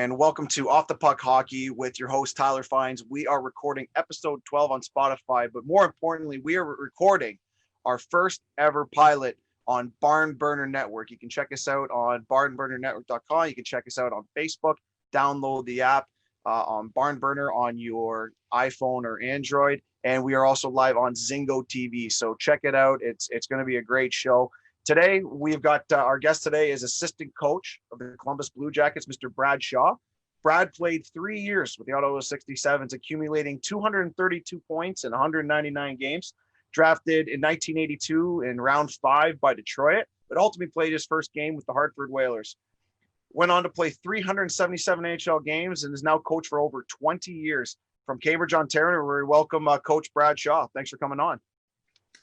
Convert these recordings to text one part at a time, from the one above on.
and welcome to Off the Puck Hockey with your host, Tyler Fines. We are recording episode 12 on Spotify, but more importantly, we are recording our first ever pilot on Barn Burner Network. You can check us out on barnburnernetwork.com. You can check us out on Facebook. Download the app on Barn Burner on your iPhone or Android. And we are also live on Zingo TV. So check it out. It's going to be a great show. Today, we've got our guest today is assistant coach of the Columbus Blue Jackets, Mr. Brad Shaw. Brad played 3 years with the Ottawa 67s, accumulating 232 points in 199 games. Drafted in 1982 in round 5 by Detroit, but ultimately played his first game with the Hartford Whalers. Went on to play 377 NHL games and is now coach for over 20 years. From Cambridge, Ontario, we welcome Coach Brad Shaw. Thanks for coming on.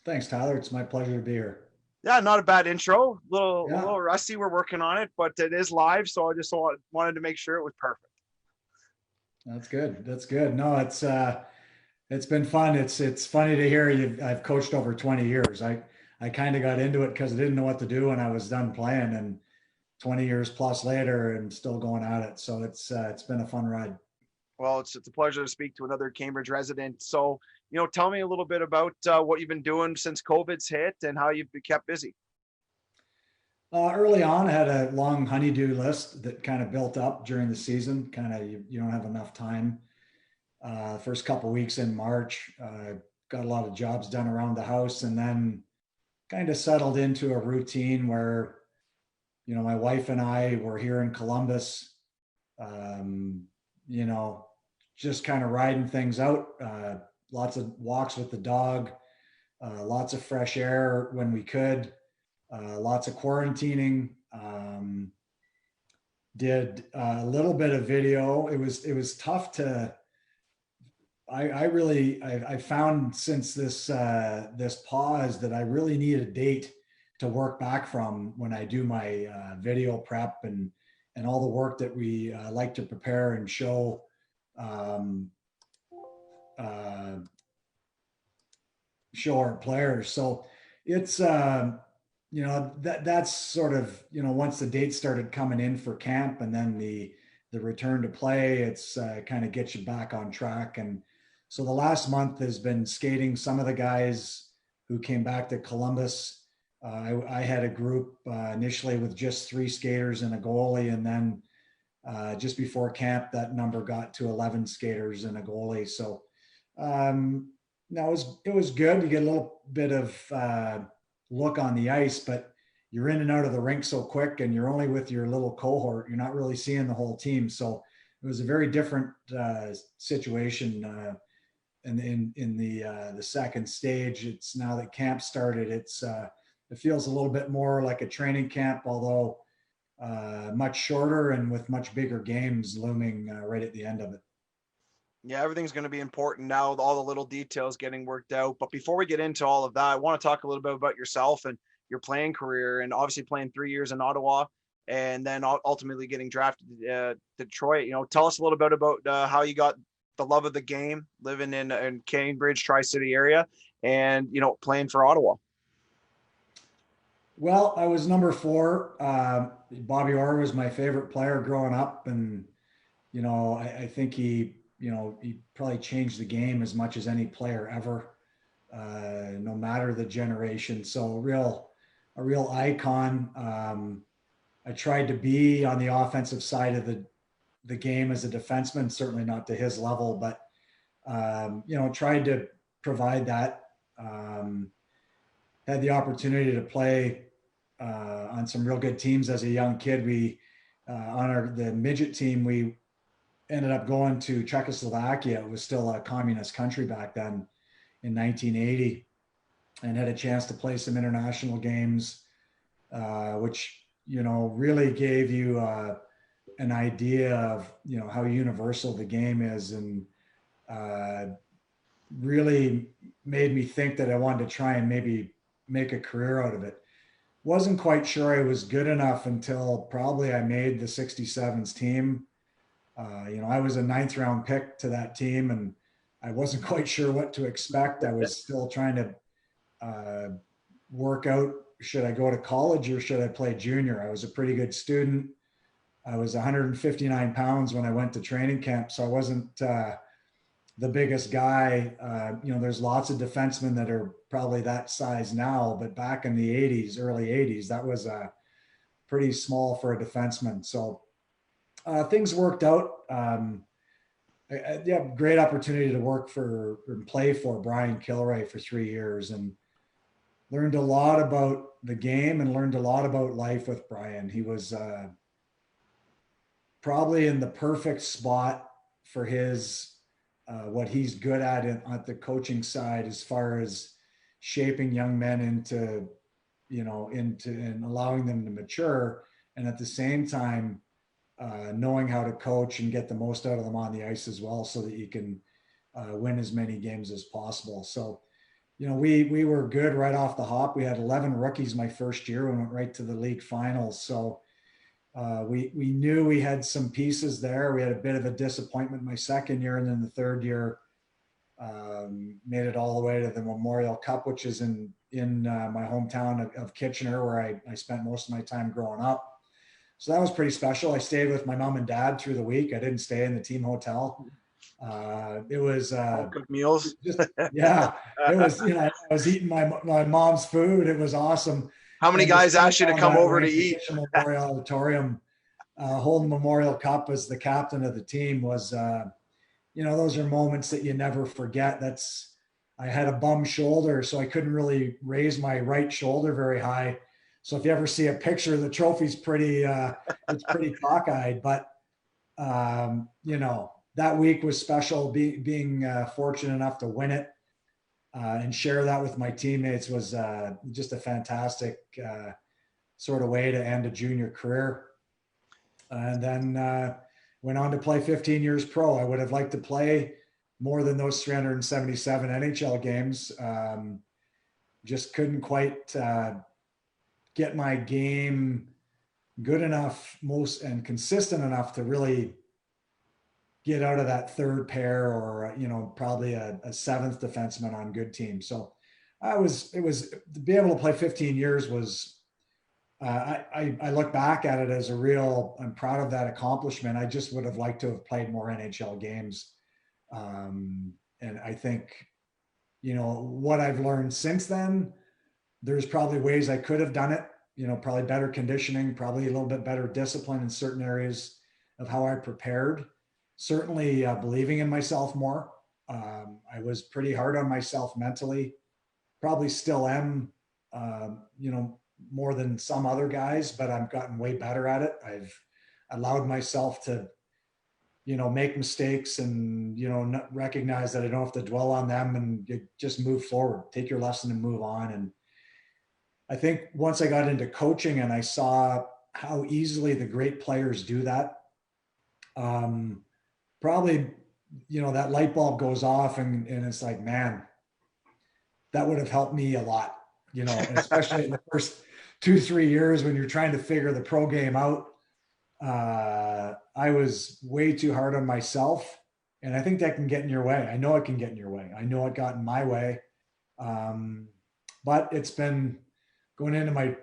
Thanks, Tyler. It's my pleasure to be here. Yeah, not a bad intro. A little rusty. We're working on it, but it is live, so I just wanted to make sure it was perfect. That's good. That's good. No, it's been fun. It's funny to hear I've coached over 20 years. I kind of got into it because I didn't know what to do when I was done playing, and 20 years plus later, I'm still going at it. So it's been a fun ride. Well, it's a pleasure to speak to another Cambridge resident. So, tell me a little bit about what you've been doing since COVID's hit and how you've been kept busy. Early on, I had a long honeydew list that kind of built up during the season. Kind of you don't have enough time. First couple of weeks in March, got a lot of jobs done around the house, and then kind of settled into a routine where, my wife and I were here in Columbus, just kind of riding things out, lots of walks with the dog, lots of fresh air when we could, lots of quarantining, did a little bit of video. It was tough to, I found since this pause that I really need a date to work back from when I do my video prep and all the work that we like to prepare and show our players. So it's that's sort of once the dates started coming in for camp and then the return to play, it's kind of gets you back on track. And so the last month has been skating some of the guys who came back to Columbus. I had a group initially with just 3 skaters and a goalie, and then just before camp, that number got to 11 skaters and a goalie. So no, it was good. You get a little bit of look on the ice, but you're in and out of the rink so quick, and you're only with your little cohort. You're not really seeing the whole team. So it was a very different situation. In the second stage, it's now that camp started. It feels a little bit more like a training camp, although much shorter and with much bigger games looming right at the end of it. Yeah, everything's going to be important now, with all the little details getting worked out. But before we get into all of that, I want to talk a little bit about yourself and your playing career, and obviously playing 3 years in Ottawa and then ultimately getting drafted to Detroit. Tell us a little bit about how you got the love of the game, living in Cambridge, Tri-City area, and, playing for Ottawa. Well, I was number 4. Bobby Orr was my favorite player growing up. And, I think he probably changed the game as much as any player ever, no matter the generation. So a real icon. I tried to be on the offensive side of the game as a defenseman, certainly not to his level, but, tried to provide that. Had the opportunity to play on some real good teams as a young kid. We on the midget team, we ended up going to Czechoslovakia. It was still a communist country back then in 1980, and had a chance to play some international games, which really gave you an idea of how universal the game is, and really made me think that I wanted to try and maybe make a career out of it. Wasn't quite sure I was good enough until probably I made the 67s team. I was a 9th round pick to that team, and I wasn't quite sure what to expect. I was still trying to work out, should I go to college or should I play junior? I was a pretty good student. I was 159 pounds when I went to training camp, so I wasn't the biggest guy. There's lots of defensemen that are probably that size now, but back in the 80s, early 80s, that was pretty small for a defenseman. So things worked out. Yeah, great opportunity to work for and play for Brian Kilray for 3 years, and learned a lot about the game and learned a lot about life with Brian. He was probably in the perfect spot for his what he's good at the coaching side, as far as shaping young men into and allowing them to mature, and at the same time knowing how to coach and get the most out of them on the ice as well, so that you can win as many games as possible. So, we were good right off the hop. We had 11 rookies my first year and went right to the league finals. So we knew we had some pieces there. We had a bit of a disappointment my second year, and then the third year made it all the way to the Memorial Cup, which is in my hometown of Kitchener, where I spent most of my time growing up. So that was pretty special. I stayed with my mom and dad through the week. I didn't stay in the team hotel. It was cooked meals. Yeah, it was. I was eating my mom's food. It was awesome. How many guys asked you to come over to eat? Memorial Auditorium, holding Memorial Cup as the captain of the team was, those are moments that you never forget. I had a bum shoulder, so I couldn't really raise my right shoulder very high. So if you ever see a picture, the trophy's it's pretty cockeyed. But that week was special. Being fortunate enough to win it and share that with my teammates was just a fantastic sort of way to end a junior career. And then went on to play 15 years pro. I would have liked to play more than those 377 NHL games. Just couldn't quite get my game good enough, and consistent enough to really get out of that third pair, or probably a seventh defenseman on good teams. So it was to be able to play 15 years was I look back at it as I'm proud of that accomplishment. I just would have liked to have played more NHL games. And I think, what I've learned since then, there's probably ways I could have done it, probably better conditioning, probably a little bit better discipline in certain areas of how I prepared. Certainly believing in myself more. I was pretty hard on myself mentally, probably still am, more than some other guys, but I've gotten way better at it. I've allowed myself to, make mistakes and, recognize that I don't have to dwell on them, and just move forward, take your lesson and move on. And I think once I got into coaching and I saw how easily the great players do that, probably, that light bulb goes off and it's like, man, that would have helped me a lot, especially in the first 2-3 years when you're trying to figure the pro game out. I was way too hard on myself, and I think that can get in your way. I know it can get in your way. I know it got in my way. But it's been going into my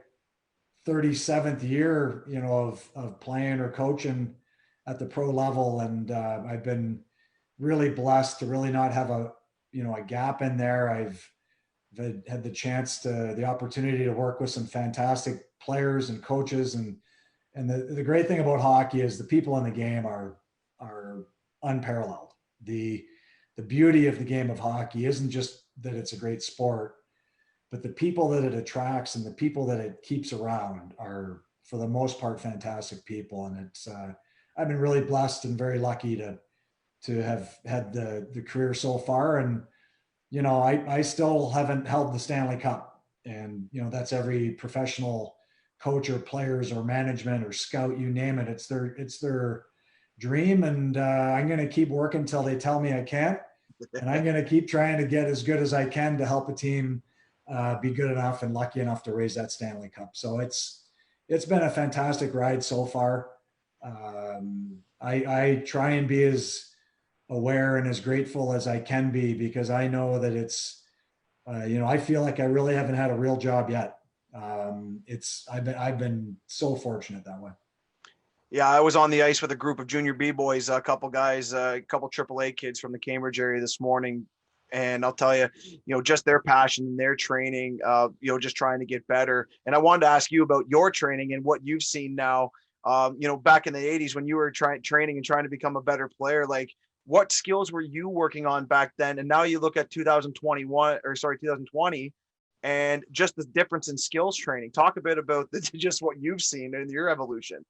37th year, of playing or coaching at the pro level. And I've been really blessed to really not have a gap in there. I've had the opportunity to work with some fantastic players and coaches. And the great thing about hockey is the people in the game are unparalleled. The beauty of the game of hockey isn't just that it's a great sport, but the people that it attracts and the people that it keeps around are, for the most part, fantastic people. And it's I've been really blessed and very lucky to have had the career so far. And I still haven't held the Stanley Cup, and that's every professional coach or players or management or scout, you name it. It's their dream, and I'm going to keep working until they tell me I can't, and I'm going to keep trying to get as good as I can to help a team be good enough and lucky enough to raise that Stanley Cup. So it's been a fantastic ride so far. I try and be as aware and as grateful as I can be, because I know that it's I feel like I really haven't had a real job yet. I've been so fortunate that way. Yeah, I was on the ice with a group of junior B boys, a couple guys, a couple AAA kids from the Cambridge area this morning, and I'll tell you, just their passion, their training, just trying to get better. And I wanted to ask you about your training and what you've seen now. Back in the '80s when you were training and trying to become a better player, like what skills were you working on back then? And now you look at 2021, or sorry, 2020, and just the difference in skills training. Talk a bit about just what you've seen in your evolution.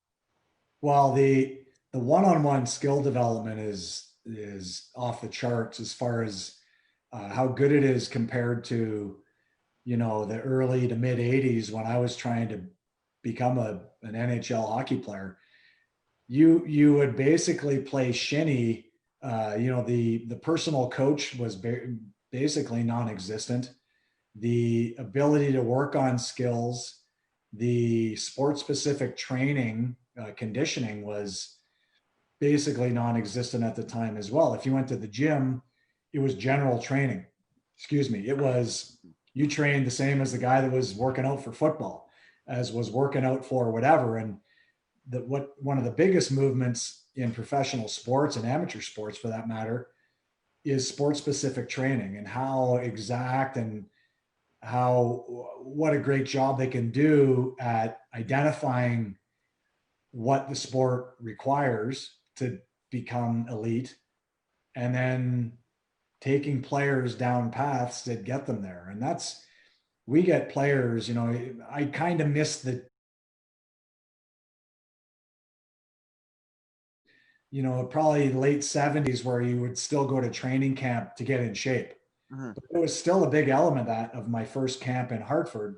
Well, the one-on-one skill development is off the charts as far as how good it is compared to the early to mid 80s when I was trying to become an NHL hockey player. You would basically play shinny. The personal coach was basically non-existent. The ability to work on skills, the sport specific training, conditioning was basically non-existent at the time as well. If you went to the gym, it was general training. Excuse me. It was, you trained the same as the guy that was working out for football, as was working out for whatever. And one of the biggest movements in professional sports and amateur sports for that matter is sport specific training, and how exact and what a great job they can do at identifying what the sport requires to become elite, and then taking players down paths that get them there. And we get players, I kind of miss the, probably late 70s where you would still go to training camp to get in shape. Mhm. But it was still a big element of my first camp in Hartford.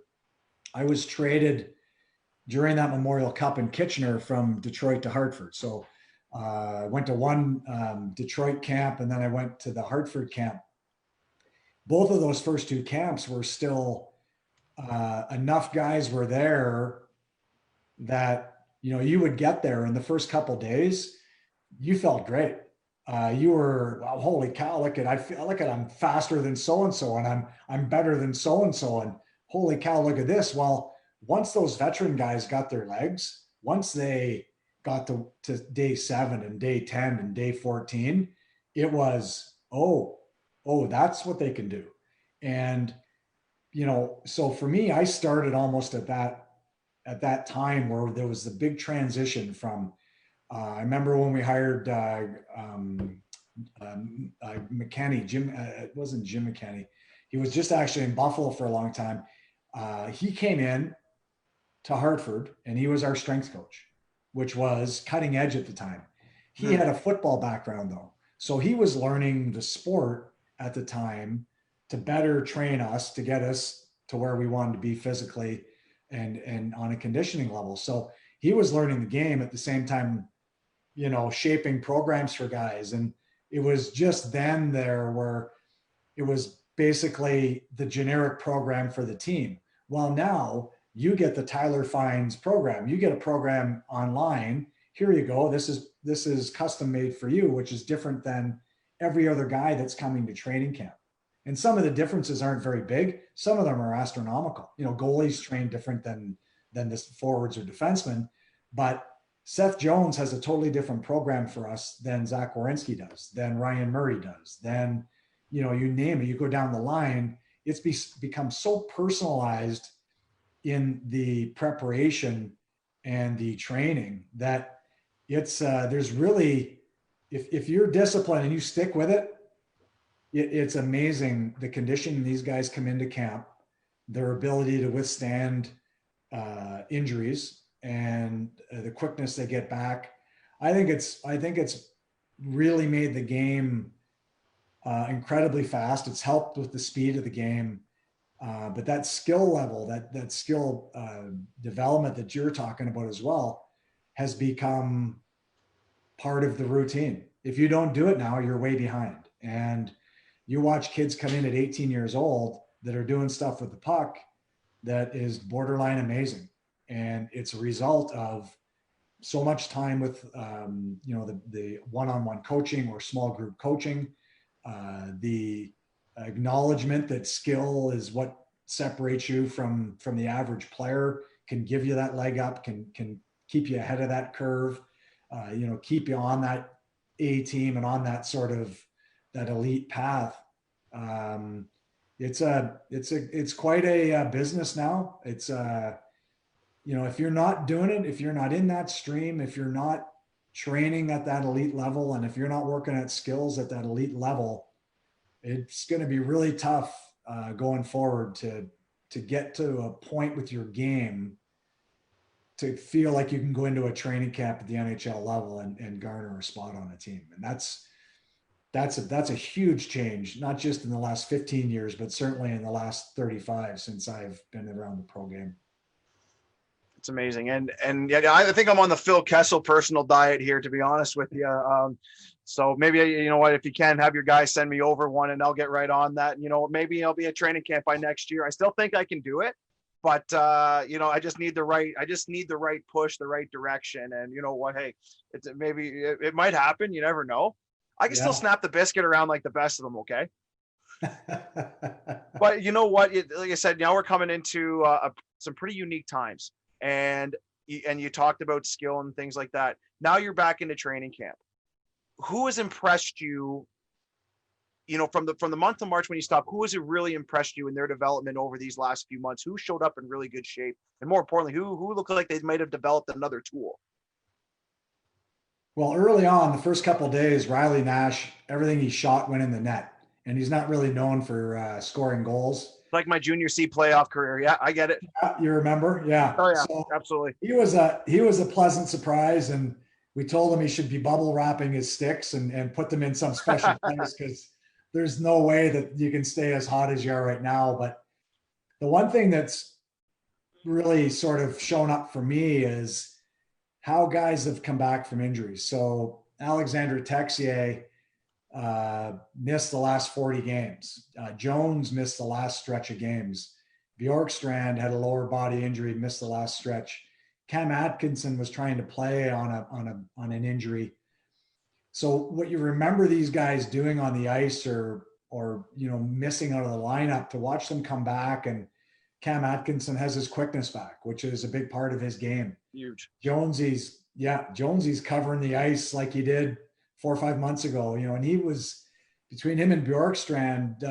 I was traded during that Memorial Cup in Kitchener from Detroit to Hartford. So I went to one Detroit camp, and then I went to the Hartford camp. Both of those first two camps were still enough guys were there that you would get there in the first couple days, you felt great. You were, wow, holy cow, look at I'm faster than so and so, and I'm better than so and so, and holy cow, look at this. Well, once those veteran guys got their legs, once they got to day 7 and day 10 and day 14, it was, oh, that's what they can do. And so for me, I started almost at that time where there was the big transition from I remember when we hired McKenney, Jim, it wasn't Jim McKenney. He was just actually in Buffalo for a long time. He came in to Hartford and he was our strength coach, which was cutting edge at the time. He Mhm. had a football background though. So he was learning the sport at the time to better train us, to get us to where we wanted to be physically and on a conditioning level. So he was learning the game at the same time, shaping programs for guys. And it was just then there where it was basically the generic program for the team. Well, now you get the Tyler Fines program. You get a program online. Here you go. This is custom made for you, which is different than every other guy that's coming to training camp. And some of the differences aren't very big. Some of them are astronomical. Goalies train different than the forwards or defensemen, but Seth Jones has a totally different program for us than Zach Werenski does, than Ryan Murray does, than you name it. You go down the line, it's become so personalized in the preparation and the training that there's really, if you're disciplined and you stick with it's amazing the condition these guys come into camp, their ability to withstand injuries, and the quickness they get back. I think it's really made the game incredibly fast. It's helped with the speed of the game, but that skill level, that skill development that you're talking about as well, has become part of the routine. If you don't do it now, you're way behind. And you watch kids come in at 18 years old that are doing stuff with the puck that is borderline amazing, and it's a result of so much time with the one-on-one coaching or small group coaching, the acknowledgement that skill is what separates you from the average player, can give you that leg up, can keep you ahead of that curve. keep you on that A team and on that sort of that elite path. It's quite a business now. It's if you're not doing it, if you're not in that stream, if you're not training at that elite level, and if you're not working at skills at that elite level, it's going to be really tough going forward to get to a point with your game to feel like you can go into a training camp at the NHL level and garner a spot on a team. And that's a huge change, not just in the last 15 years, but certainly in the last 35 since I've been around the pro game. It's amazing. And yeah, I think I'm on the Phil Kessel personal diet here, to be honest with you. So maybe, you know what, if you can have your guys send me over one and I'll get right on that. And, maybe I'll be at training camp by next year. I still think I can do it, but I just need the right push, the right direction. And you know what, hey, it might happen. You never know. I can still snap the biscuit around like the best of them. Okay. But you know what, like I said, now we're coming into some pretty unique times. And you talked about skill and things like that. Now you're back into training camp. Who has impressed you, from the month of March when you stopped, who has really impressed you in their development over these last few months? Who showed up in really good shape? And more importantly, who looked like they might have developed another tool? Well, early on, the first couple of days, Riley Nash, everything he shot went in the net. And he's not really known for scoring goals. Like my junior C playoff career. Yeah, I get it. You remember? Yeah. Oh yeah, so absolutely. He was a pleasant surprise, and we told him he should be bubble wrapping his sticks and put them in some special place because there's no way that you can stay as hot as you are right now. But the one thing that's really sort of shown up for me is how guys have come back from injuries. So Alexandre Texier missed the last 40 games. Jones missed the last stretch of games. Bjorkstrand had a lower body injury, missed the last stretch. Cam Atkinson was trying to play on an injury. So what you remember these guys doing on the ice or missing out of the lineup, to watch them come back, and Cam Atkinson has his quickness back, which is a big part of his game. Huge. Jonesy's covering the ice like he did 4 or 5 months ago, and he was, between him and Bjorkstrand,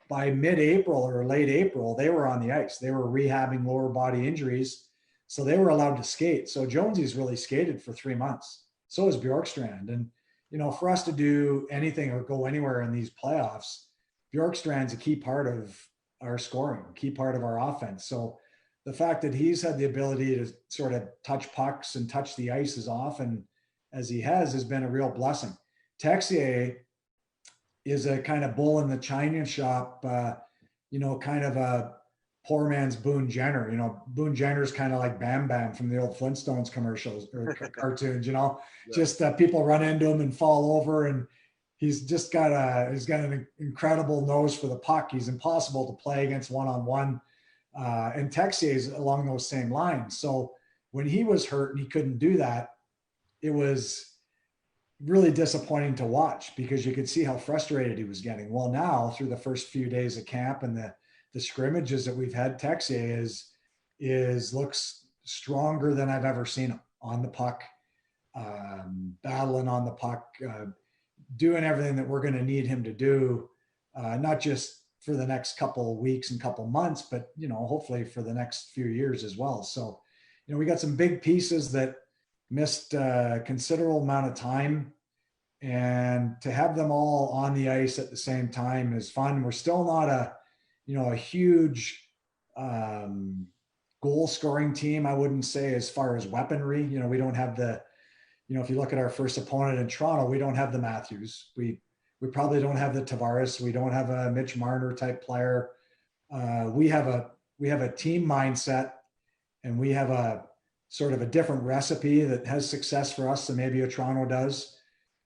by mid-April or late April, they were on the ice. They were rehabbing lower body injuries, so they were allowed to skate. So Jonesy's really skated for 3 months. So is Bjorkstrand. And, for us to do anything or go anywhere in these playoffs, Bjorkstrand's a key part of our scoring, key part of our offense. So the fact that he's had the ability to sort of touch pucks and touch the ice as often as he has been a real blessing. Texier is a kind of bull in the china shop, kind of a poor man's Boone Jenner. Boone Jenner's kind of like Bam Bam from the old Flintstones commercials or cartoons, yeah. Just people run into him and fall over, and he's got an incredible nose for the puck. He's impossible to play against one-on-one. And Texier is along those same lines. So when he was hurt and he couldn't do that, it was really disappointing to watch because you could see how frustrated he was getting. Well, now through the first few days of camp and the scrimmages that we've had, Texier looks stronger than I've ever seen him on the puck, battling on the puck, doing everything that we're going to need him to do, not just for the next couple of weeks and couple months, but, hopefully for the next few years as well. So, we got some big pieces that missed a considerable amount of time, and to have them all on the ice at the same time is fun. We're still not a huge goal scoring team, I wouldn't say, as far as weaponry. We don't have if you look at our first opponent in Toronto, we don't have the Matthews. We probably don't have the Tavares. We don't have a Mitch Marner type player. We have a team mindset, and we have a sort of a different recipe that has success for us than maybe a Toronto does.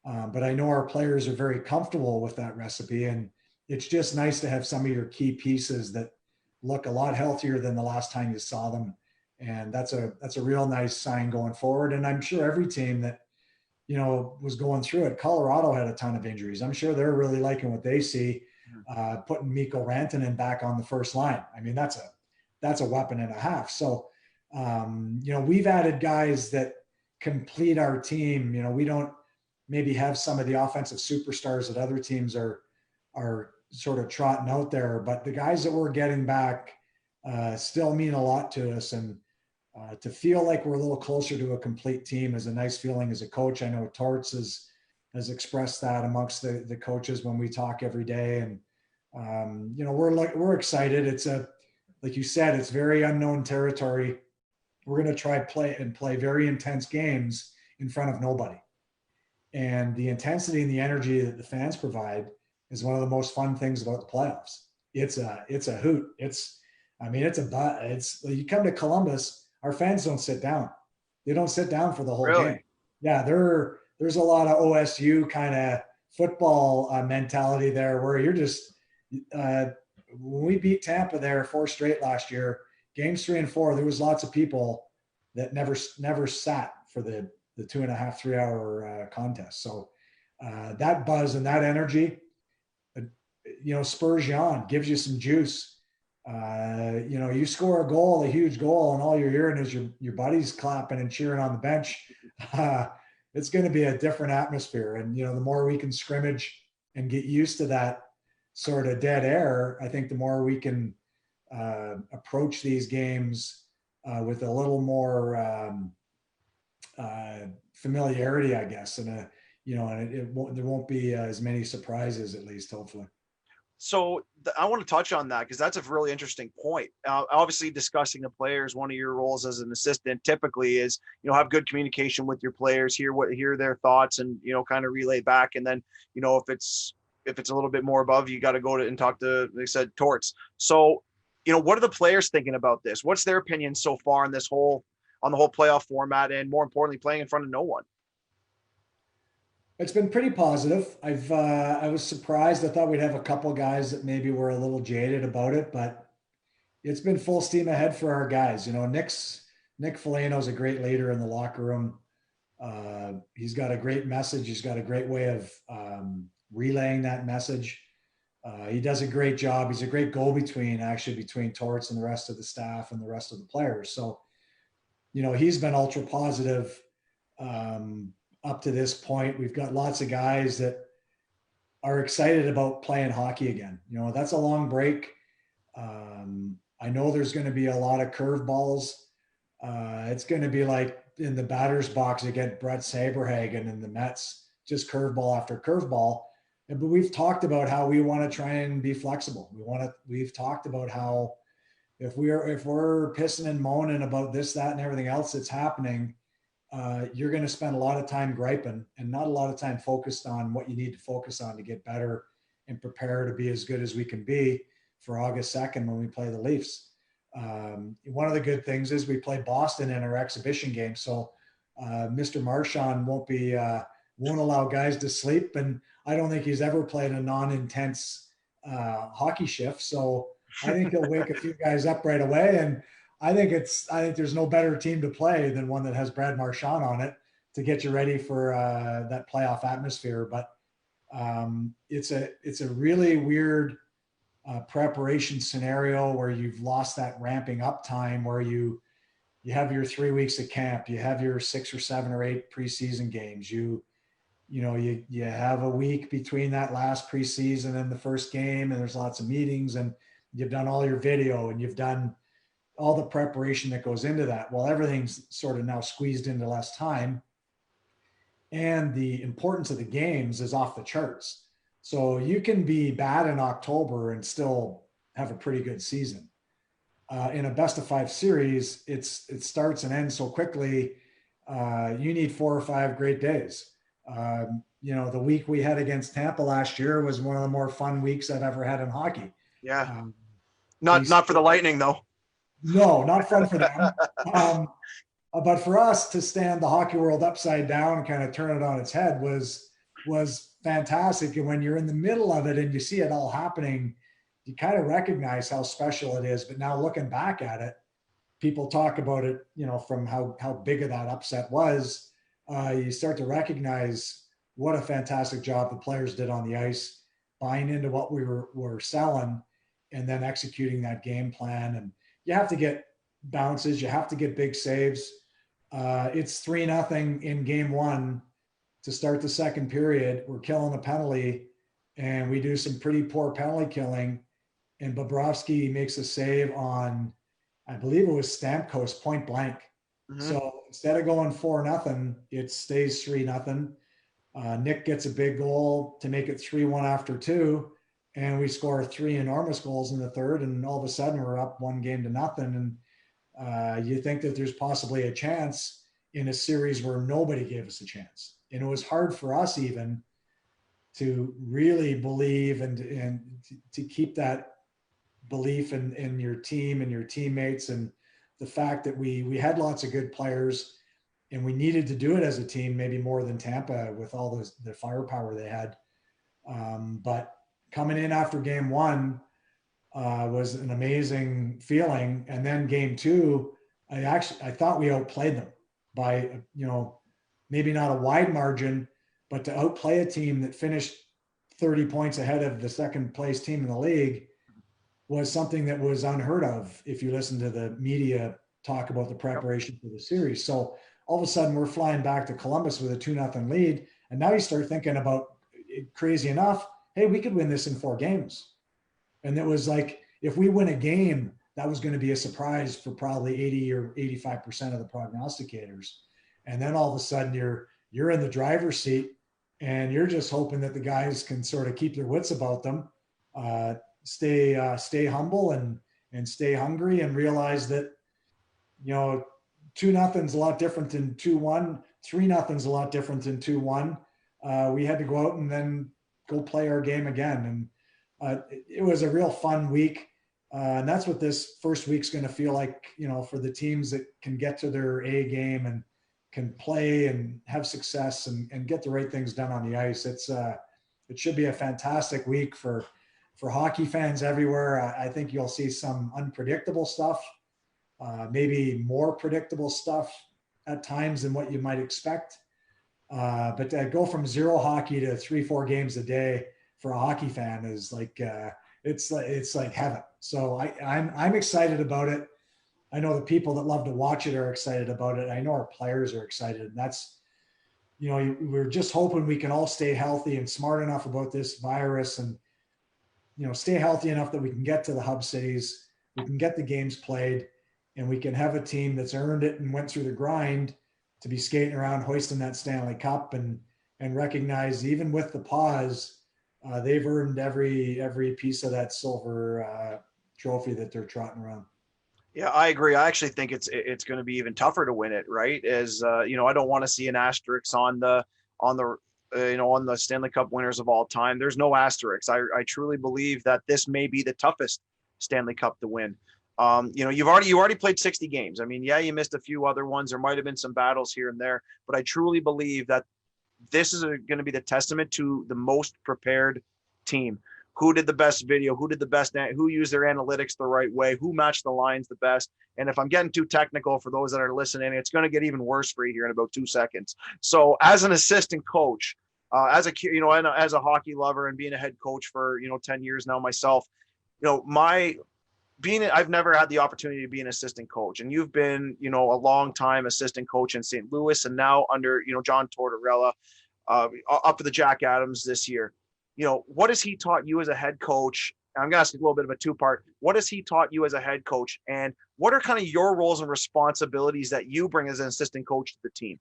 But I know our players are very comfortable with that recipe, and it's just nice to have some of your key pieces that look a lot healthier than the last time you saw them. And that's a real nice sign going forward. And I'm sure every team that, was going through it, Colorado had a ton of injuries. I'm sure they're really liking what they see, putting Mikko Rantanen back on the first line. I mean, that's a weapon and a half. So, we've added guys that, complete our team. You know, we don't maybe have some of the offensive superstars that other teams are sort of trotting out there, but the guys that we're getting back still mean a lot to us. And to feel like we're a little closer to a complete team is a nice feeling as a coach. I know Torts has expressed that amongst the coaches when we talk every day. And, you know, we're excited. It's like you said, it's very unknown territory. We're going to try play very intense games in front of nobody. And the intensity and the energy that the fans provide is one of the most fun things about the playoffs. It's a hoot. It's you come to Columbus, our fans don't sit down. They don't sit down for the whole Really? game. Yeah, there's a lot of OSU kind of football mentality there, where you're just when we beat Tampa there 4 straight last year, games 3 and 4, there was lots of people that never sat for the 2.5, 3 hour contest. So that buzz and that energy, you know, spurs you on, gives you some juice. You know, you score a goal, a huge goal, and all you're hearing is your buddies clapping and cheering on the bench. It's going to be a different atmosphere. And, you know, the more we can scrimmage and get used to that sort of dead air, I think the more we can approach these games with a little more familiarity, I guess. And, you know, and there won't be as many surprises, at least, hopefully. So I want to touch on that because that's a really interesting point. Obviously, discussing the players, one of your roles as an assistant typically is, you know, have good communication with your players, hear their thoughts, and, you know, kind of relay back. And then, you know, if it's a little bit more above, you got to go to and talk to, they said, Torts. So, you know, what are the players thinking about this? What's their opinion so far on the whole playoff format, and more importantly, playing in front of no one? It's been pretty positive. I was surprised. I thought we'd have a couple guys that maybe were a little jaded about it, but it's been full steam ahead for our guys. You know, Nick Foligno's a great leader in the locker room. He's got a great message. He's got a great way of relaying that message. He does a great job. He's a great go-between, actually, between Torts and the rest of the staff and the rest of the players. So, you know, he's been ultra positive up to this point. We've got lots of guys that are excited about playing hockey again. You know, that's a long break. I know there's going to be a lot of curveballs. It's going to be like in the batter's box against Brett Saberhagen and the Mets, just curveball after curveball. But we've talked about how we want to try and be flexible. We've talked about how if we're pissing and moaning about this, that, and everything else that's happening, you're going to spend a lot of time griping and not a lot of time focused on what you need to focus on to get better and prepare to be as good as we can be for August 2nd when we play the Leafs. One of the good things is we play Boston in our exhibition game. So Mr. Marchand won't allow guys to sleep. And I don't think he's ever played a non-intense hockey shift. So I think he'll wake a few guys up right away. And I think there's no better team to play than one that has Brad Marchand on it to get you ready for that playoff atmosphere. But it's a really weird preparation scenario where you've lost that ramping up time, where you have your 3 weeks of camp, you have your 6 or 7 or 8 preseason games, you have a week between that last preseason and the first game, and there's lots of meetings, and you've done all your video and you've done all the preparation that goes into that. Well, everything's sort of now squeezed into less time, and the importance of the games is off the charts. So you can be bad in October and still have a pretty good season. In a best of 5 series, it starts and ends so quickly. You need 4 or 5 great days. The week we had against Tampa last year was one of the more fun weeks I've ever had in hockey. Yeah. Not for the Lightning, though. No, not fun for them. But for us to stand the hockey world upside down and kind of turn it on its head was fantastic. And when you're in the middle of it and you see it all happening, you kind of recognize how special it is. But now looking back at it, people talk about it, from how big of that upset was. You start to recognize what a fantastic job the players did on the ice, buying into what we were selling, and then executing that game plan. And you have to get bounces, you have to get big saves. It's 3-0 in game one to start the second period. We're killing a penalty, and we do some pretty poor penalty killing. And Bobrovsky makes a save on, I believe it was Stamkos, point blank. Mm-hmm. So instead of going 4-0, it stays 3-0. Nick gets a big goal to make it 3-1 after two, and we score three enormous goals in the third, and all of a sudden we're up 1-0. And you think that there's possibly a chance in a series where nobody gave us a chance. And it was hard for us even to really believe and to keep that belief in your team and your teammates, and the fact that we had lots of good players and we needed to do it as a team, maybe more than Tampa with all the firepower they had. But coming in after game one was an amazing feeling. And then game two, I thought we outplayed them by, maybe not a wide margin, but to outplay a team that finished 30 points ahead of the second place team in the league was something that was unheard of if you listen to the media talk about the preparation for the series. So all of a sudden we're flying back to Columbus with a 2-0 lead. And now you start thinking about, crazy enough, hey, we could win this in 4 games. And it was like, if we win a game, that was going to be a surprise for probably 80 or 85% of the prognosticators. And then all of a sudden you're in the driver's seat, and you're just hoping that the guys can sort of keep their wits about them, stay humble and stay hungry, and realize that, 2-0's a lot different than 2-1. 3-0's a lot different than 2-1. We had to go out and then go play our game again. And it was a real fun week. And that's what this first week's going to feel like, for the teams that can get to their A game and can play and have success and get the right things done on the ice. It should be a fantastic week for hockey fans everywhere. I think you'll see some unpredictable stuff, maybe more predictable stuff at times than what you might expect. But to go from zero hockey to 3-4 games a day for a hockey fan is like, it's like heaven. So I'm excited about it. I know the people that love to watch it are excited about it. I know our players are excited, and that's, we're just hoping we can all stay healthy and smart enough about this virus, and, stay healthy enough that we can get to the hub cities, we can get the games played, and we can have a team that's earned it and went through the grind to be skating around, hoisting that Stanley Cup, and recognize, even with the pause, they've earned every piece of that silver trophy that they're trotting around. Yeah, I agree. I actually think it's going to be even tougher to win it, right? As I don't want to see an asterisk on the on the Stanley Cup winners of all time. There's no asterisks. I truly believe that this may be the toughest Stanley Cup to win. You already played 60 games. I mean, yeah, you missed a few other ones. There might have been some battles here and there, but I truly believe that this is going to be the testament to the most prepared team. Who did the best video? Who did the best? Who used their analytics the right way? Who matched the lines the best? And if I'm getting too technical for those that are listening, it's going to get even worse for you here in about 2 seconds. So, as an assistant coach, as a hockey lover and being a head coach for 10 years now myself, I've never had the opportunity to be an assistant coach, and you've been a long time assistant coach in St. Louis, and now under John Tortorella, up to the Jack Adams this year. What has he taught you as a head coach? I'm going to ask you a little bit of a 2-part. What has he taught you as a head coach? And what are kind of your roles and responsibilities that you bring as an assistant coach to the team?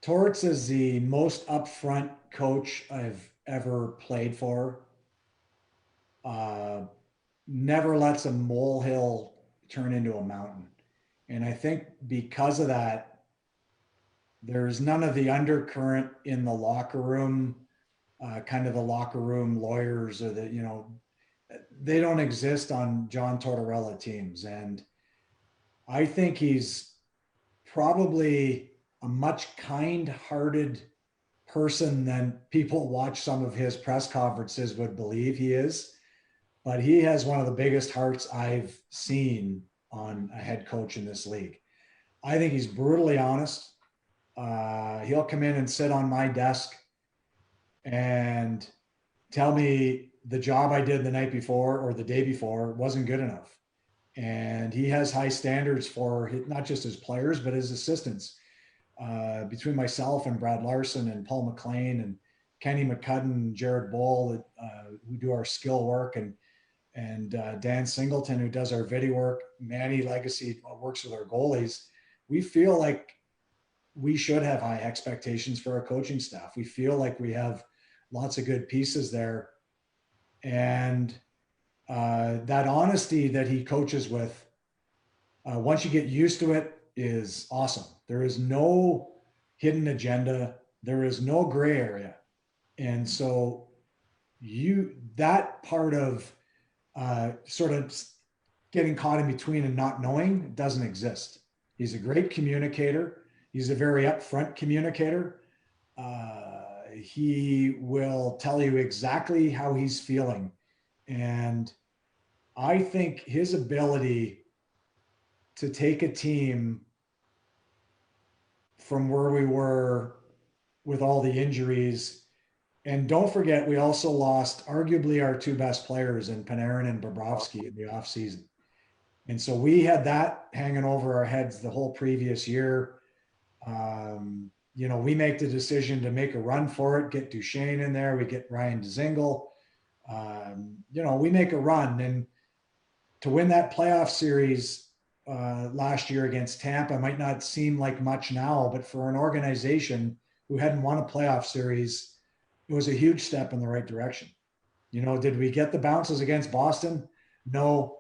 Torts is the most upfront coach I've ever played for. Never lets a molehill turn into a mountain. And I think because of that, there's none of the undercurrent in the locker room, kind of the locker room lawyers, or they don't exist on John Tortorella teams. And I think he's probably a much kind-hearted person than people watch some of his press conferences would believe he is. But he has one of the biggest hearts I've seen on a head coach in this league. I think he's brutally honest. He'll come in and sit on my desk and tell me the job I did the night before or the day before wasn't good enough. and he has high standards for not just his players, but his assistants. Between myself and Brad Larson and Paul McLean and Kenny McCudden and Jared Bowl, who do our skill work, and Dan Singleton, who does our video work, Manny Legacy works with our goalies, we feel like we should have high expectations for our coaching staff. We feel like we have lots of good pieces there. And that honesty that he coaches with, once you get used to it, is awesome. There is no hidden agenda. There is no gray area. And so that part of sort of getting caught in between and not knowing doesn't exist. He's a great communicator. He's a very upfront communicator. He will tell you exactly how he's feeling. And I think his ability to take a team from where we were with all the injuries, and don't forget, we also lost arguably our two best players in Panarin and Bobrovsky in the offseason. And so we had that hanging over our heads the whole previous year. We make the decision to make a run for it, get Duchesne in there, we get Ryan Dzingel. We make a run, and to win that playoff series last year against Tampa might not seem like much now, but for an organization who hadn't won a playoff series, it was a huge step in the right direction. Did we get the bounces against Boston? No.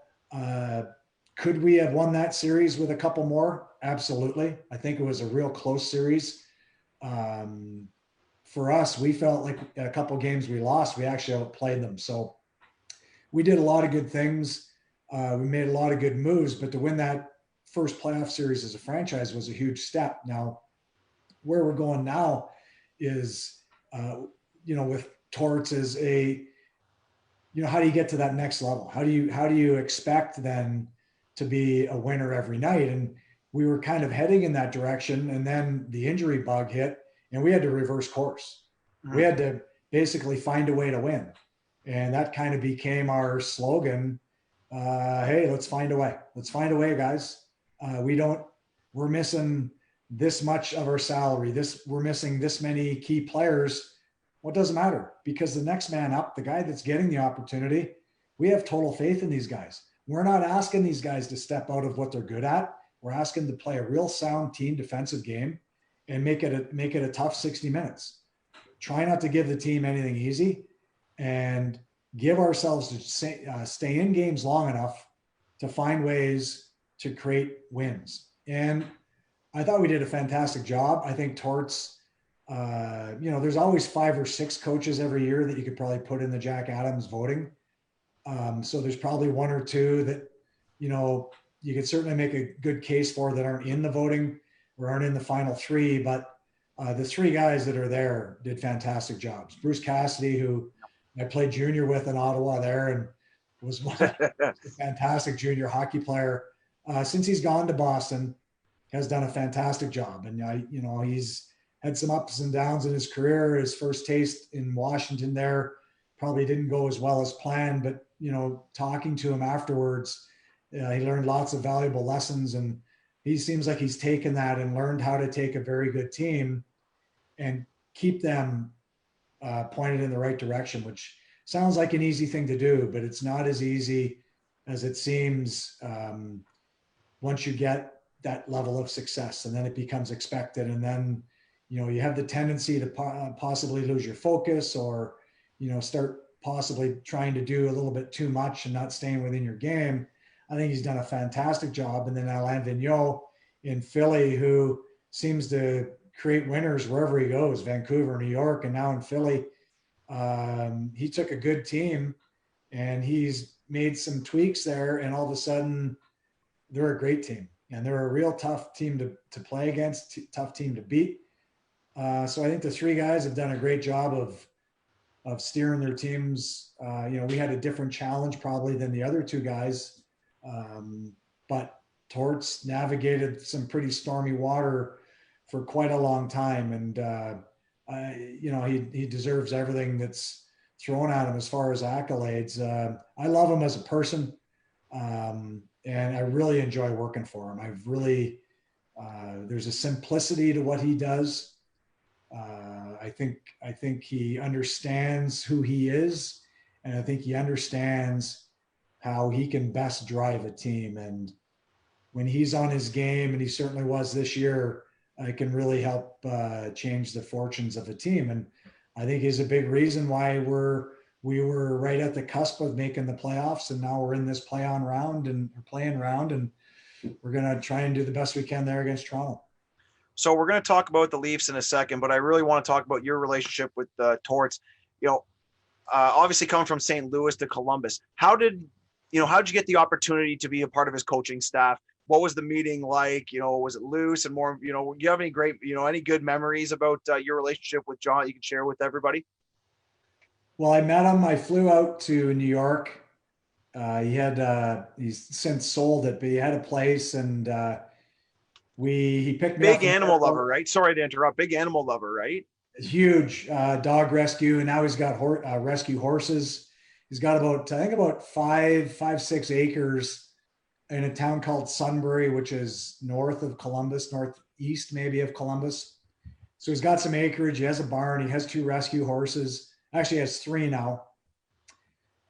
Could we have won that series with a couple more? Absolutely. I think it was a real close series. For us, we felt like a couple games we lost, we actually outplayed them. So we did a lot of good things. We made a lot of good moves, but to win that first playoff series as a franchise was a huge step. Now, where we're going now is, with Torts is how do you get to that next level? How do you expect then to be a winner every night? And we were kind of heading in that direction, and then the injury bug hit, and we had to reverse course. Mm-hmm. We had to basically find a way to win, and that kind of became our slogan. Hey, let's find a way. Let's find a way, guys. We're missing this much of our salary. We're missing this many key players. What doesn't matter, because the next man up, the guy that's getting the opportunity, we have total faith in these guys. We're not asking these guys to step out of what they're good at. We're asking to play a real sound team defensive game and make it a tough 60 minutes. Try not to give the team anything easy, and give ourselves to stay in games long enough to find ways to create wins. And I thought we did a fantastic job. I think Torts, there's always 5 or 6 coaches every year that you could probably put in the Jack Adams voting. So there's probably 1 or 2 that, you could certainly make a good case for that aren't in the voting or aren't in the final 3. But the 3 guys that are there did fantastic jobs. Bruce Cassidy, who I played junior with in Ottawa there, and was a fantastic junior hockey player. Since he's gone to Boston, has done a fantastic job. And he's had some ups and downs in his career. His first taste in Washington there probably didn't go as well as planned, but talking to him afterwards, he learned lots of valuable lessons, and he seems like he's taken that and learned how to take a very good team and keep them pointed in the right direction, which sounds like an easy thing to do, but it's not as easy as it seems once you get that level of success, and then it becomes expected. And then, you have the tendency to possibly lose your focus, or, start possibly trying to do a little bit too much and not staying within your game. I think he's done a fantastic job. And then Alain Vigneault in Philly, who seems to create winners wherever he goes, Vancouver, New York, and now in Philly. He took a good team and he's made some tweaks there, and all of a sudden they're a great team, and they're a real tough team to play against, tough team to beat. So I think the 3 guys have done a great job of steering their teams. We had a different challenge probably than the other 2 guys, but Torts navigated some pretty stormy water for quite a long time, and he deserves everything that's thrown at him as far as accolades. I love him as a person, and I really enjoy working for him. I've really, there's a simplicity to what he does. I think he understands who he is, and I think he understands how he can best drive a team. And when he's on his game, and he certainly was this year, I can really help change the fortunes of a team. And I think he's a big reason why we were right at the cusp of making the playoffs, and now we're in this playing round, and we're going to try and do the best we can there against Toronto. So we're going to talk about the Leafs in a second, but I really want to talk about your relationship with Torts. Obviously coming from St. Louis to Columbus, how did you get the opportunity to be a part of his coaching staff? What was the meeting like? Was it loose and more? Do you have any great, any good memories about your relationship with John you can share with everybody? Well, I met him. I flew out to New York. He's since sold it, but he had a place, and he picked me up. Big animal lover, right? Sorry to interrupt. Big animal lover, right? Huge dog rescue, and now he's got rescue horses. He's got about 6 acres in a town called Sunbury, which is north of Columbus, northeast maybe of Columbus. So he's got some acreage. He has a barn. He has 2 rescue horses. Actually, he has 3 now.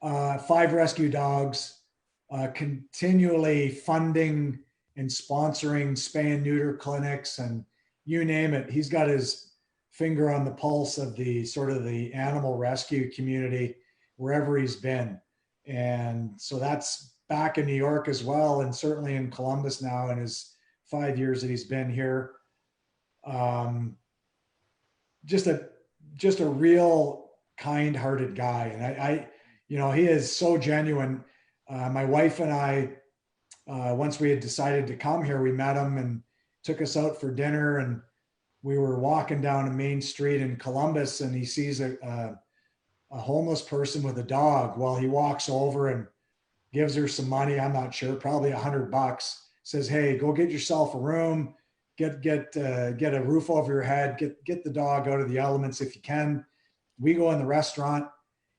5 rescue dogs. Continually funding and sponsoring spay and neuter clinics, and you name it. He's got his finger on the pulse of the sort of the animal rescue community wherever he's been. And so that's back in New York as well, and certainly in Columbus now in his 5 years that he's been here. Just a real kind-hearted guy. And I he is so genuine. My wife and I, once we had decided to come here, we met him and took us out for dinner, and we were walking down a main street in Columbus, and he sees a homeless person with a dog. Well, he walks over and gives her some money. I'm not sure, probably $100. Says, "Hey, go get yourself a room, get a roof over your head, get the dog out of the elements if you can." We go in the restaurant.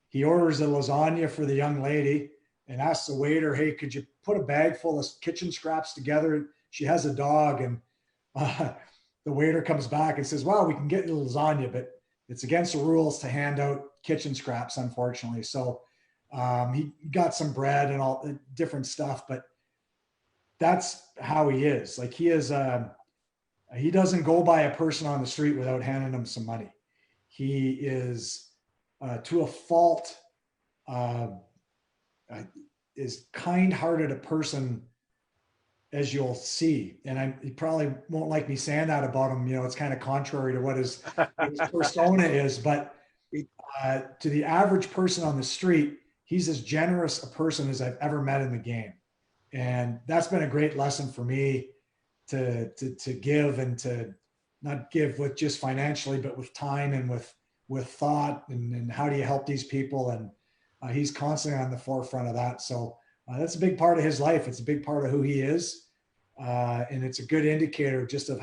He orders a lasagna for the young lady and asks the waiter, "Hey, could you put a bag full of kitchen scraps together? She has a dog." And the waiter comes back and says, "Well, we can get you lasagna, but it's against the rules to hand out kitchen scraps, unfortunately." So he got some bread and all different stuff, but that's how he is. Like he doesn't go by a person on the street without handing them some money. He is to a fault, as kind-hearted a person as you'll see. And he probably won't like me saying that about him. It's kind of contrary to what his persona is, but to the average person on the street, he's as generous a person as I've ever met in the game. And that's been a great lesson for me to give, and to not give with just financially, but with time and with thought, and how do you help these people? And he's constantly on the forefront of that. So that's a big part of his life. It's a big part of who he is. And it's a good indicator just of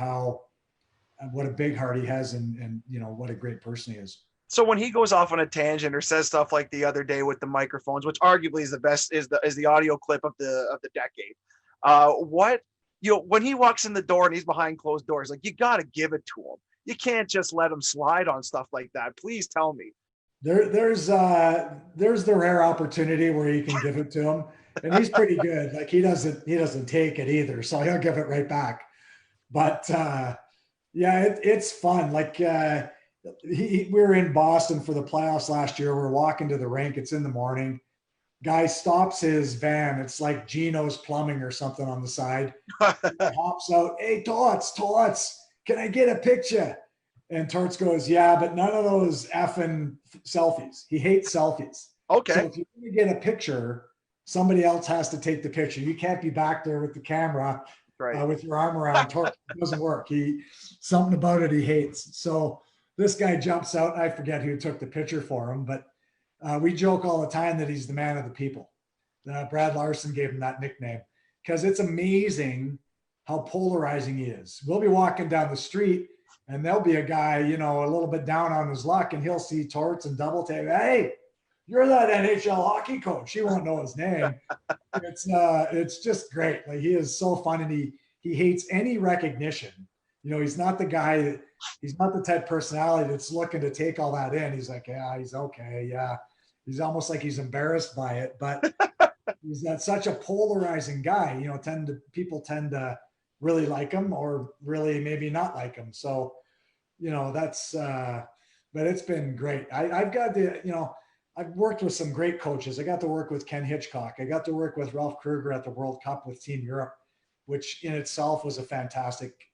what a big heart he has, and what a great person he is. So when he goes off on a tangent or says stuff like the other day with the microphones, which arguably is the best, is the audio clip of the decade. When he walks in the door and he's behind closed doors, like, you got to give it to him. You can't just let him slide on stuff like that. Please tell me. There's the rare opportunity where you can give it to him, and he's pretty good. Like he doesn't take it either, so he'll give it right back. But it's fun. Like we were in Boston for the playoffs last year. We're walking to the rink. It's in the morning. Guy stops his van. It's like Gino's Plumbing or something on the side. He hops out. "Hey, Torts, can I get a picture?" And Torts goes, "Yeah, but none of those effing selfies." He hates selfies. Okay. So if you're going to get a picture, somebody else has to take the picture. You can't be back there with the camera, right, with your arm around Torts. It doesn't work. Something about it he hates. So this guy jumps out. I forget who took the picture for him, but we joke all the time that he's the man of the people. Brad Larson gave him that nickname because it's amazing how polarizing he is. We'll be walking down the street, and there'll be a guy, a little bit down on his luck, and he'll see Torts and double take. "Hey, you're that NHL hockey coach. He won't know his name. It's just great. Like, he is so fun, and he hates any recognition. You know, he's not the guy that, he's not the type of personality that's looking to take all that in. He's like, yeah, he's okay. Yeah. He's almost like he's embarrassed by it, but he's not such a polarizing guy. You know, people tend to really like him or really maybe not like him. So, you know, but it's been great. I've got I've worked with some great coaches. I got to work with Ken Hitchcock. I got to work with Ralph Kruger at the World Cup with Team Europe, which in itself was a fantastic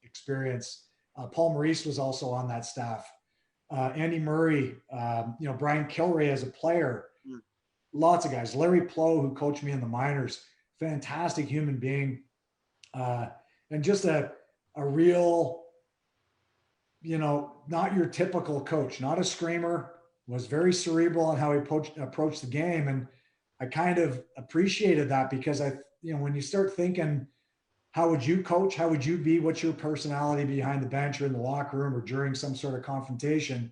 experience. Paul Maurice was also on that staff. Andy Murray, Brian Kilray as a player, lots of guys. Larry Plow, who coached me in the minors, fantastic human being, and just a real, not your typical coach, not a screamer, was very cerebral on how he approached the game. And I kind of appreciated that, because when you start thinking, how would you coach? How would you be? What's your personality behind the bench or in the locker room or during some sort of confrontation?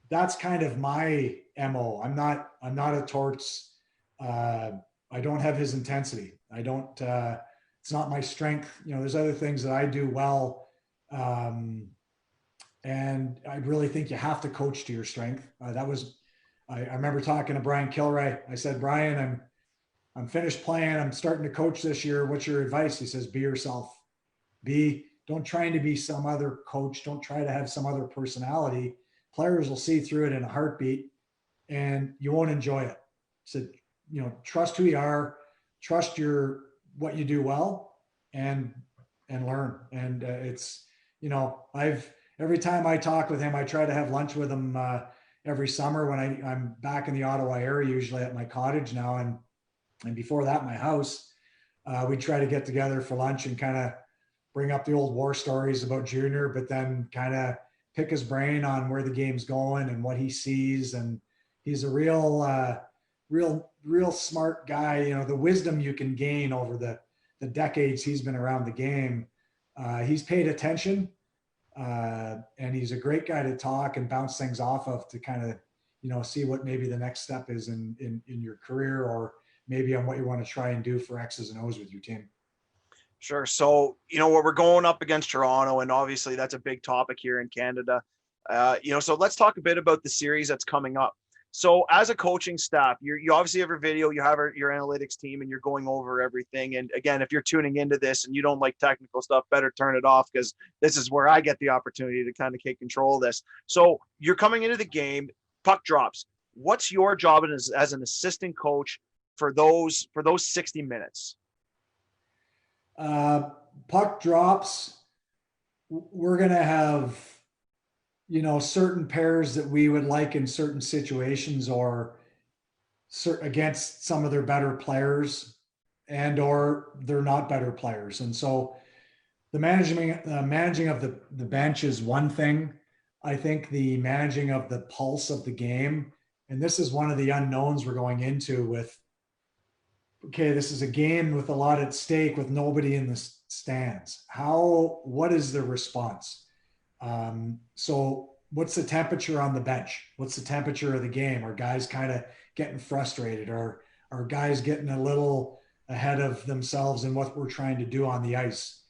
That's kind of my MO. I'm not a Torts. I don't have his intensity. It's not my strength. There's other things that I do well. And I really think you have to coach to your strength. I remember talking to Brian Kilray. I said, Brian, I'm finished playing. I'm starting to coach this year. What's your advice? He says, be yourself. Don't try to be some other coach. Don't try to have some other personality. Players will see through it in a heartbeat, and you won't enjoy it. So, trust who you are, trust what you do well, and learn. And every time I talk with him, I try to have lunch with him every summer when I'm back in the Ottawa area, usually at my cottage now. And before that, my house, we try to get together for lunch and kind of bring up the old war stories about Junior, but then kind of pick his brain on where the game's going and what he sees. And he's a real smart guy. The wisdom you can gain over the decades he's been around the game. He's paid attention, and he's a great guy to talk and bounce things off of, to kind of, see what maybe the next step is in your career, or maybe on what you want to try and do for X's and O's with your team. Sure. So, we're going up against Toronto, and obviously that's a big topic here in Canada. So let's talk a bit about the series that's coming up. So as a coaching staff, you obviously have your video, you have your analytics team, and you're going over everything. And again, if you're tuning into this and you don't like technical stuff, better turn it off, because this is where I get the opportunity to kind of take control of this. So you're coming into the game, puck drops. What's your job as an assistant coach for those 60 minutes? Puck drops, we're going to have, certain pairs that we would like in certain situations, or against some of their better players, or they're not better players. And so the managing of the bench is one thing. I think the managing of the pulse of the game, and this is one of the unknowns we're going into with, okay, this is a game with a lot at stake, with nobody in the stands. What is the response? So what's the temperature on the bench? What's the temperature of the game? Are guys kind of getting frustrated, or are guys getting a little ahead of themselves in what we're trying to do on the ice?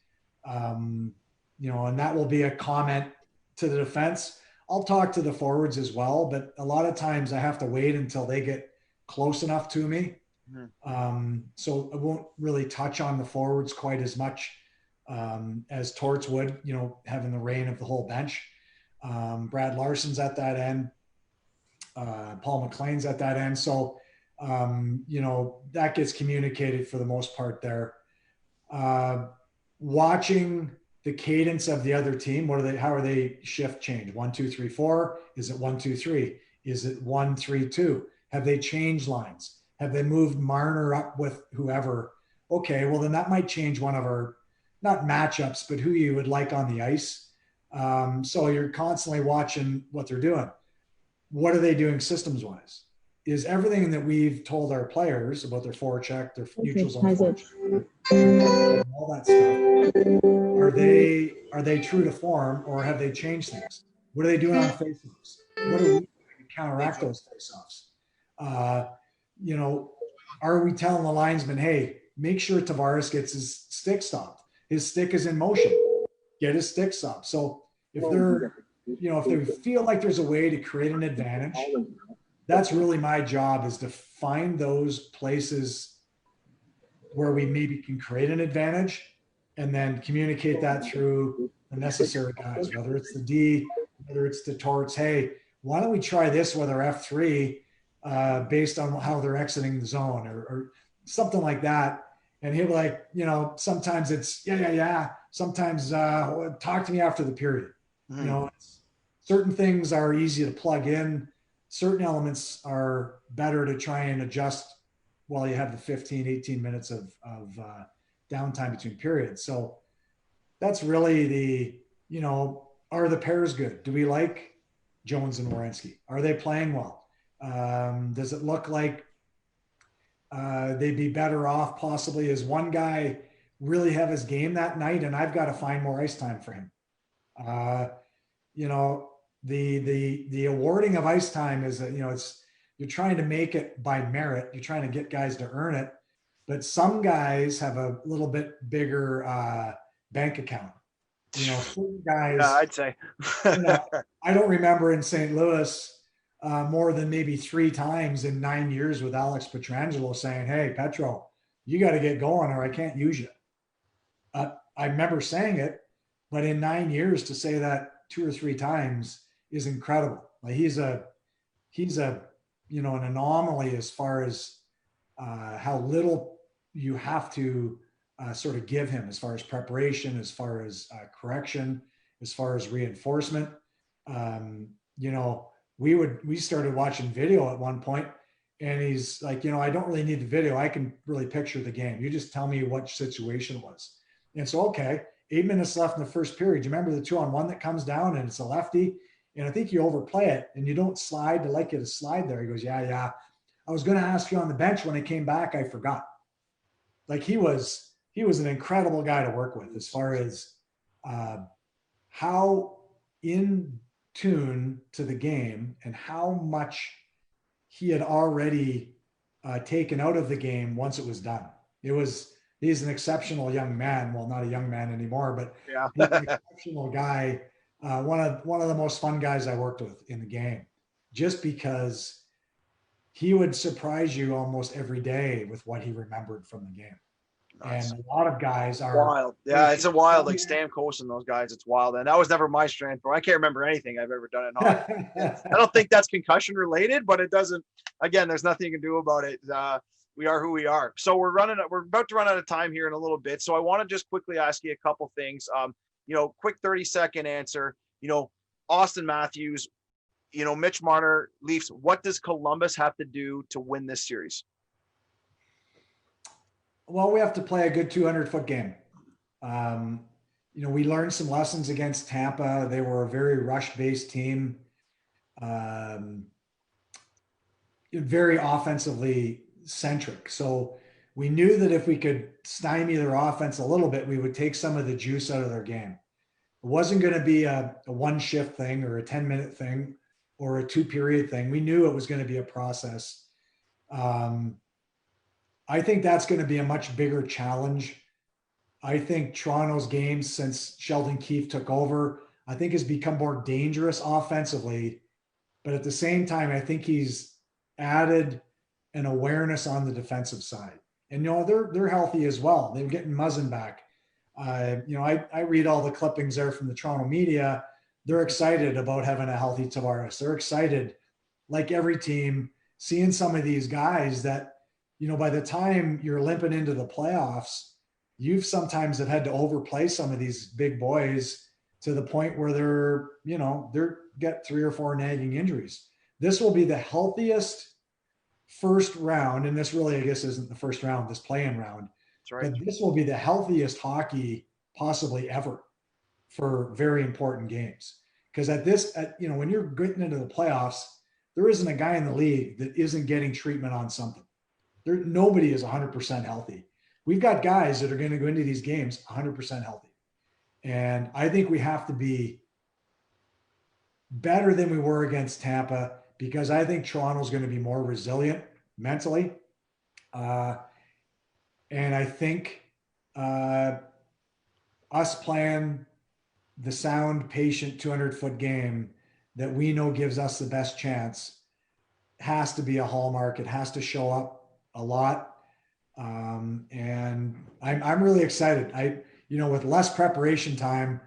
And that will be a comment to the defense. I'll talk to the forwards as well, but a lot of times I have to wait until they get close enough to me. So I won't really touch on the forwards quite as much as Torts would, having the reign of the whole bench. Brad Larson's at that end. Paul McLean's at that end. So, that gets communicated for the most part there. Watching the cadence of the other team, how are they shift change? 1, 2, 3, 4. Is it 1, 2, 3? Is it 1, 3, 2? Have they changed lines? Have they moved Marner up with whoever? Okay, well, then that might change one of our, not matchups, but who you would like on the ice. So you're constantly watching what they're doing. What are they doing systems-wise? Is everything that we've told our players about their forecheck, their neutral zone forecheck, all that stuff, are they true to form, or have they changed things? What are they doing on faceoffs? What are we doing to counteract those faceoffs. You know, are we telling the linesman, hey, make sure Tavares gets his stick stopped? His stick is in motion. Get his stick stopped. So if they're, if they feel like there's a way to create an advantage, that's really my job, is to find those places where we maybe can create an advantage and then communicate that through the necessary guys, whether it's the D, whether it's the Torts. Hey, why don't we try this with our F3 based on how they're exiting the zone, or something like that. And he'll be like, sometimes it's yeah. Sometimes talk to me after the period. Mm-hmm. Certain things are easy to plug in. Certain elements are better to try and adjust while you have the 15, 18 minutes of downtime between periods. So that's really are the pairs good? Do we like Jones and Werenski? Are they playing well? Does it look like they'd be better off possibly as one guy really have his game that night, and I've got to find more ice time for him? The awarding of ice time is you're trying to make it by merit. You're trying to get guys to earn it, but some guys have a little bit bigger bank account. Certain guys. Yeah, I'd say. I don't remember in St. Louis more than maybe 3 times in 9 years with Alex Pietrangelo saying, "Hey, Petro, you got to get going, or I can't use you." I remember saying it, but in 9 years to say that 2 or 3 times is incredible. Like he's an anomaly as far as how little you have to sort of give him as far as preparation, as far as correction, as far as reinforcement. We started watching video at one point, and he's like, I don't really need the video. I can really picture the game. You just tell me what situation was. And so, okay, 8 minutes left in the first period. You remember the 2-on-1 that comes down and it's a lefty? And I think you overplay it and you don't slide. I like you to slide there. He goes, yeah. I was going to ask you on the bench when I came back. I forgot. Like he was an incredible guy to work with as far as how in tune to the game and how much he had already taken out of the game once it was done. He's an exceptional young man. Well, not a young man anymore, but yeah. He's an exceptional guy. One of the most fun guys I worked with in the game, just because he would surprise you almost every day with what he remembered from the game. Nice. And a lot of guys are wild. Yeah, it's a wild, like Stamkos and those guys. It's wild. And that was never my strength, bro. I can't remember anything I've ever done in hockey. I don't think that's concussion related, but it doesn't, again, there's nothing you can do about it. We are who we are. So we're about to run out of time here in a little bit. So I want to just quickly ask you a couple things. Quick 30-second answer. Austin Matthews, Mitch Marner, Leafs. What does Columbus have to do to win this series? Well, we have to play a good 200-foot game. We learned some lessons against Tampa. They were a very rush-based team, very offensively centric. So we knew that if we could stymie their offense a little bit, we would take some of the juice out of their game. It wasn't going to be a 1-shift thing or a 10-minute thing or a 2-period thing. We knew it was going to be a process. I think that's going to be a much bigger challenge. I think Toronto's games since Sheldon Keefe took over, I think has become more dangerous offensively. But at the same time, I think he's added an awareness on the defensive side. And, they're healthy as well. They're getting Muzzin back. I read all the clippings there from the Toronto media. They're excited about having a healthy Tavares. They're excited, like every team, seeing some of these guys that, by the time you're limping into the playoffs, you've sometimes have had to overplay some of these big boys to the point where they're get 3 or 4 nagging injuries. This will be the healthiest first round. And this really, I guess, isn't the first round, this play-in round. That's right. But this will be the healthiest hockey possibly ever for very important games. Because when you're getting into the playoffs, there isn't a guy in the league that isn't getting treatment on something. Nobody is 100% healthy. We've got guys that are going to go into these games 100% healthy. And I think we have to be better than we were against Tampa, because I think Toronto's going to be more resilient mentally. And I think us playing the sound, patient 200-foot game that we know gives us the best chance has to be a hallmark. It has to show up a lot. And I'm really excited. With less preparation time,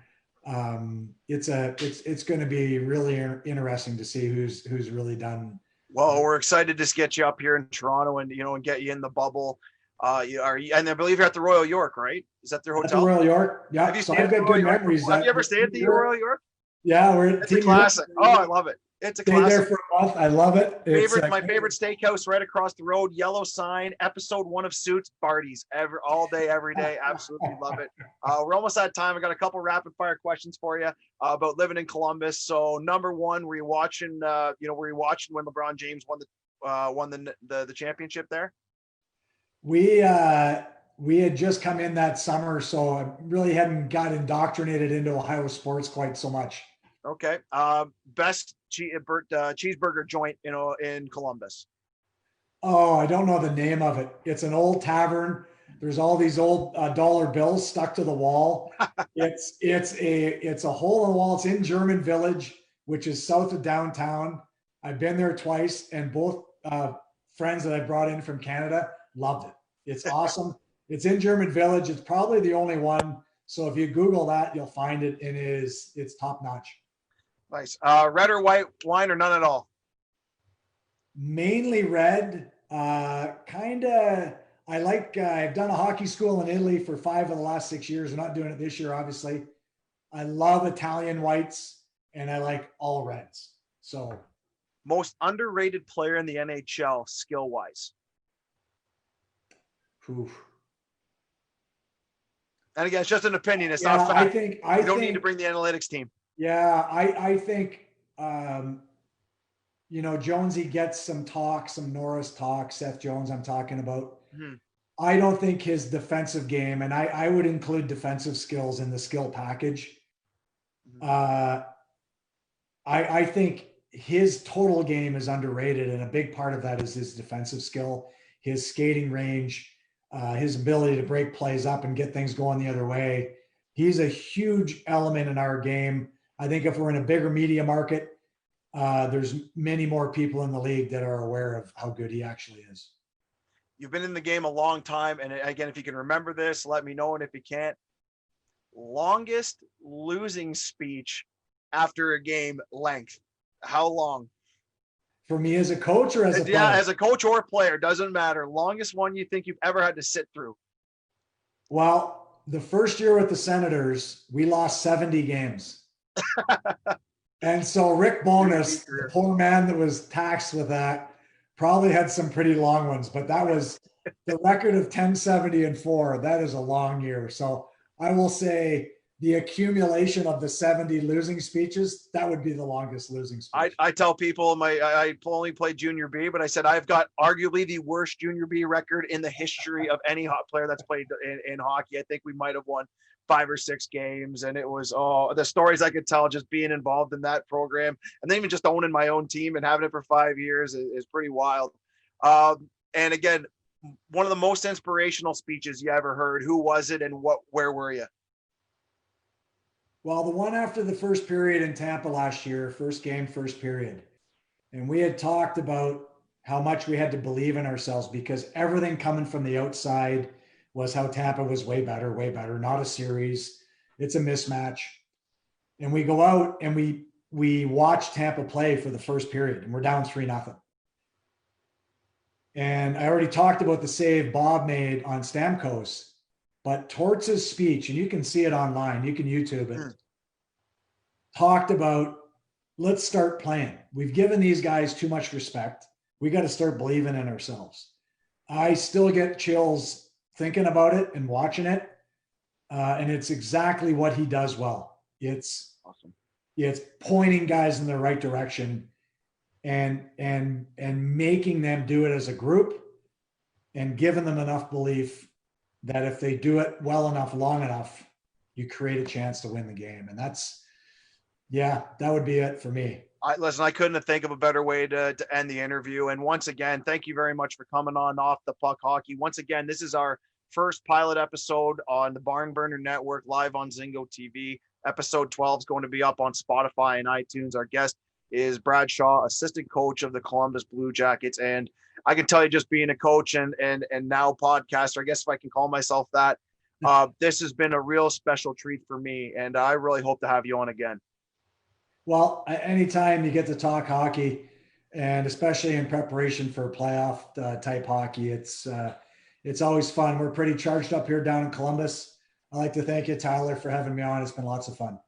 it's going to be really interesting to see who's really done. Well, we're excited to just get you up here in Toronto and get you in the bubble. And I believe you're at the Royal York, right? Is that their hotel? At the Royal York. Yeah. So I've got good memories. Have you ever stayed at the Royal York? Yeah, it's a classic. Oh, I love it. It's a classic. Stayed there for a month. I love it. My favorite steakhouse right across the road. Yellow sign. Episode 1 of Suits. Barties all day, every day. Absolutely love it. We're almost out of time. I got a couple rapid fire questions for you about living in Columbus. So, number one, were you watching? Were you watching when LeBron James won the championship there? We had just come in that summer, so I really hadn't got indoctrinated into Ohio sports quite so much. Okay. Best cheeseburger joint, in Columbus? Oh, I don't know the name of it. It's an old tavern. There's all these old dollar bills stuck to the wall. It's a hole in the wall. It's in German Village, which is south of downtown. I've been there twice, and both friends that I brought in from Canada loved it. It's awesome. It's in German Village. It's probably the only one. So if you Google that, you'll find it. And it's top notch. Nice. Red or white wine or none at all? Mainly red. I've done a hockey school in Italy for 5 of the last 6 years. I'm not doing it this year, obviously. I love Italian whites, and I like all reds. So, most underrated player in the NHL skill wise? Oof. And again, it's just an opinion. It's not fact. You don't need to bring the analytics team. Yeah, I think, Jonesy gets some talk, some Norris talk, Seth Jones I'm talking about. Mm-hmm. I don't think his defensive game, and I would include defensive skills in the skill package. Mm-hmm. I think his total game is underrated, and a big part of that is his defensive skill, his skating range, his ability to break plays up and get things going the other way. He's a huge element in our game. I think if we're in a bigger media market, there's many more people in the league that are aware of how good he actually is. You've been in the game a long time. And again, if you can remember this, let me know. And if you can't, longest losing speech after a game length, how long? For me as a coach or as a player? Yeah, as a coach or a player, doesn't matter. Longest one you think you've ever had to sit through? Well, the first year with the Senators, we lost 70 games. And so Rick Bowness, the poor man that was taxed with that, probably had some pretty long ones, but that was the record of 10-70-4. That is a long year. So I will say the accumulation of the 70 losing speeches, that would be the longest losing speech. I tell people I only played junior B, but I said I've got arguably the worst junior B record in the history of any player that's played in hockey. I think we might have won 5 or 6 games, and it was the stories I could tell just being involved in that program, and then even just owning my own team and having it for 5 years is pretty wild. And again, one of the most inspirational speeches you ever heard. Who was it, and where were you? Well, the one after the first period in Tampa last year, first game, first period. And we had talked about how much we had to believe in ourselves because everything coming from the outside was how Tampa was way better, not a series. It's a mismatch. And we go out and we watch Tampa play for the first period, and we're down 3-0. And I already talked about the save Bob made on Stamkos, but Torts' speech, and you can see it online, you can YouTube it, talked about, let's start playing. We've given these guys too much respect. We got to start believing in ourselves. I still get chills thinking about it and watching it. And it's exactly what he does well. It's awesome. It's pointing guys in the right direction and making them do it as a group and giving them enough belief that if they do it well enough, long enough, you create a chance to win the game. And that would be it for me. I couldn't think of a better way to end the interview. And once again, thank you very much for coming on Off the Puck Hockey. Once again, this is our first pilot episode on the Barn Burner Network, live on Zingo TV. Episode 12 is going to be up on Spotify and iTunes. Our guest is Brad Shaw, assistant coach of the Columbus Blue Jackets. And I can tell you, just being a coach and now podcaster, I guess if I can call myself that, this has been a real special treat for me. And I really hope to have you on again. Well, anytime you get to talk hockey, and especially in preparation for playoff type hockey, it's always fun. We're pretty charged up here down in Columbus. I'd like to thank you, Tyler, for having me on. It's been lots of fun.